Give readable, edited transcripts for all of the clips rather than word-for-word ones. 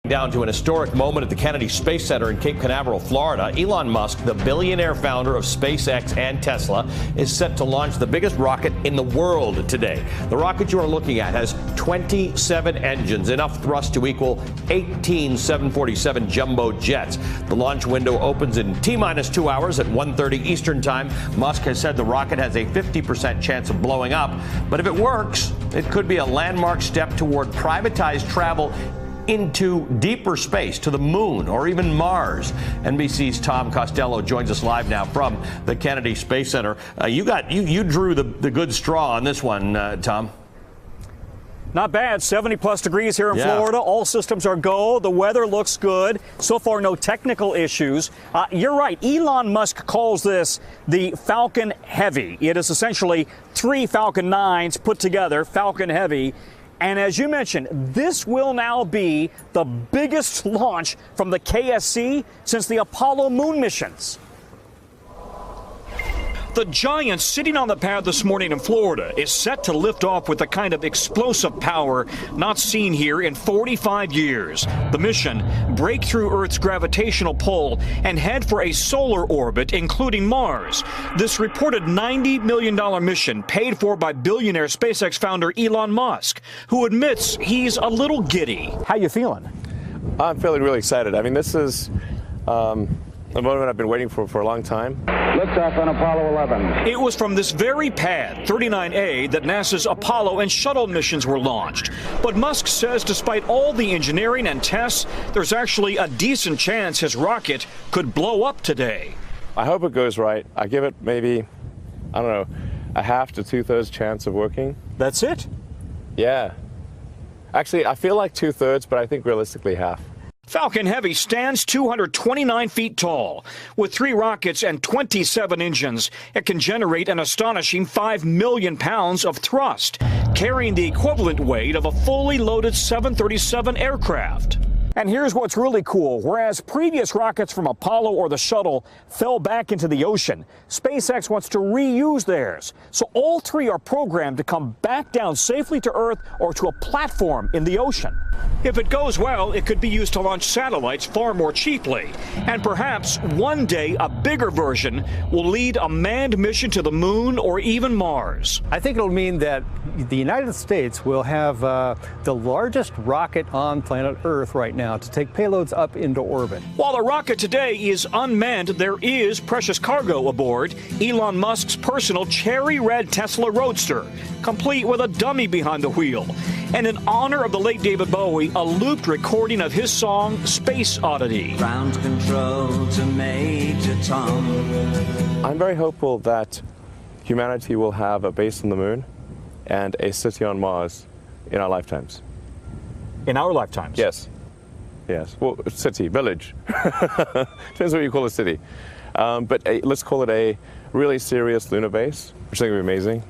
Down to an historic moment at the Kennedy Space Center in Cape Canaveral, Florida. Elon Musk, the billionaire founder of SpaceX and Tesla, is set to launch the biggest rocket in the world today. The rocket you are looking at has 27 engines, enough thrust to equal 18 747 jumbo jets. The launch window opens in T-minus 2 hours at 1:30 Eastern Time. Musk has said the rocket has a 50% chance of blowing up, but if it works, it could be a landmark step toward privatized travel into deeper space, to the moon or even Mars. NBC's Tom Costello joins us live now from the Kennedy Space Center. You drew the good straw on this one, Tom. Not bad. 70-plus degrees here in Florida. All systems are go. The weather looks good. So far, no technical issues. You're right. Elon Musk calls this the Falcon Heavy. It is essentially 3 Falcon 9s put together, Falcon Heavy. And as you mentioned, this will now be the biggest launch from the KSC since the Apollo moon missions. The giant sitting on the pad this morning in Florida is set to lift off with the kind of explosive power not seen here in 45 years. The mission, break through Earth's gravitational pull and head for a solar orbit, including Mars. This reported $90 million mission paid for by billionaire SpaceX founder Elon Musk, who admits he's a little giddy. How you feeling? I'm feeling really excited. I mean, this is a moment I've been waiting for a long time. Liftoff on Apollo 11. It was from this very pad, 39A, that NASA's Apollo and shuttle missions were launched. But Musk says despite all the engineering and tests, there's actually a decent chance his rocket could blow up today. I hope it goes right. I give it maybe, I don't know, a half to 2/3 chance of working. That's it? Yeah. Actually, I feel like 2/3, but I think realistically half. Falcon Heavy stands 229 feet tall. With 3 rockets and 27 engines, it can generate an astonishing 5 million pounds of thrust, carrying the equivalent weight of a fully loaded 737 aircraft. And here's what's really cool. Whereas previous rockets from Apollo or the shuttle fell back into the ocean, SpaceX wants to reuse theirs. So all 3 are programmed to come back down safely to Earth or to a platform in the ocean. If it goes well, it could be used to launch satellites far more cheaply. And perhaps one day a bigger version will lead a manned mission to the moon or even Mars. I think it'll mean that the United States will have the largest rocket on planet Earth right now to take payloads up into orbit. While the rocket today is unmanned, there is precious cargo aboard. Elon Musk's personal cherry red Tesla Roadster, complete with a dummy behind the wheel. And in honor of the late David Bowie, a looped recording of his song, Space Oddity. Ground control to Major Tom. I'm very hopeful that humanity will have a base on the moon and a city on Mars in our lifetimes. In our lifetimes? Yes. Yes. Well, city, village. Depends what you call a city. But let's call it a really serious lunar base, which I think would be amazing.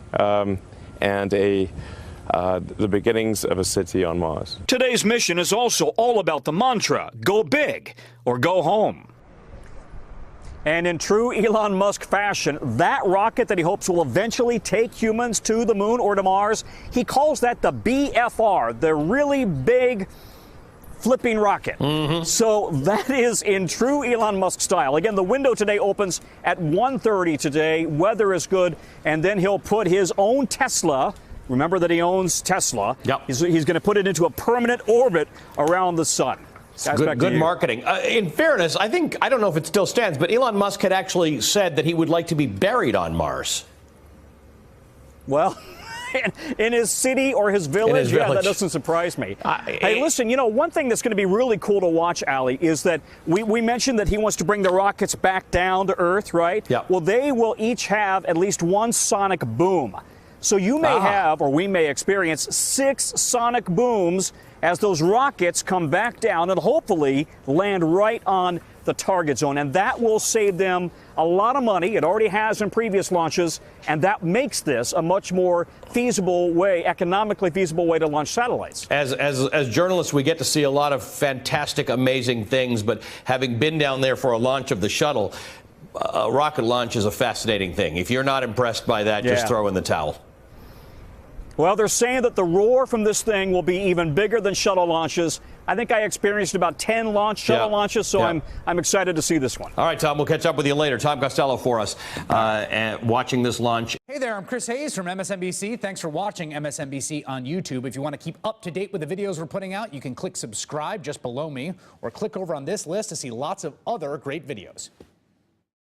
And the beginnings of a city on Mars. Today's mission is also all about the mantra, go big or go home. And in true Elon Musk fashion, that rocket that he hopes will eventually take humans to the moon or to Mars, he calls that the BFR, the really big flipping rocket. So that is in true Elon Musk style. Again, the window today opens at 1:30 today. Weather is good. And then he'll put his own Tesla. Remember that he owns Tesla. Yep. He's going to put it into a permanent orbit around the sun. Good marketing. In fairness, I don't know if it still stands, but Elon Musk had actually said that he would like to be buried on Mars. Well, in his city or his village, yeah, that doesn't surprise me. Hey, listen, you know, one thing that's going to be really cool to watch, Ali, is that we mentioned that he wants to bring the rockets back down to Earth, right? Yeah. Well, they will each have at least one sonic boom. So you may have, or we may experience, 6 sonic booms as those rockets come back down and hopefully land right on the target zone. And that will save them a lot of money. It already has in previous launches. And that makes this a much more feasible way, economically feasible way to launch satellites. As journalists, we get to see a lot of fantastic, amazing things. But having been down there for a launch of the shuttle, a rocket launch is a fascinating thing. If you're not impressed by that, just throw in the towel. Well, they're saying that the roar from this thing will be even bigger than shuttle launches. I think I experienced about 10 shuttle launches, so I'm excited to see this one. All right, Tom, we'll catch up with you later. Tom Costello for us, watching this launch. Hey there, I'm Chris Hayes from MSNBC. Thanks for watching MSNBC on YouTube. If you want to keep up to date with the videos we're putting out, you can click subscribe just below me, or click over on this list to see lots of other great videos.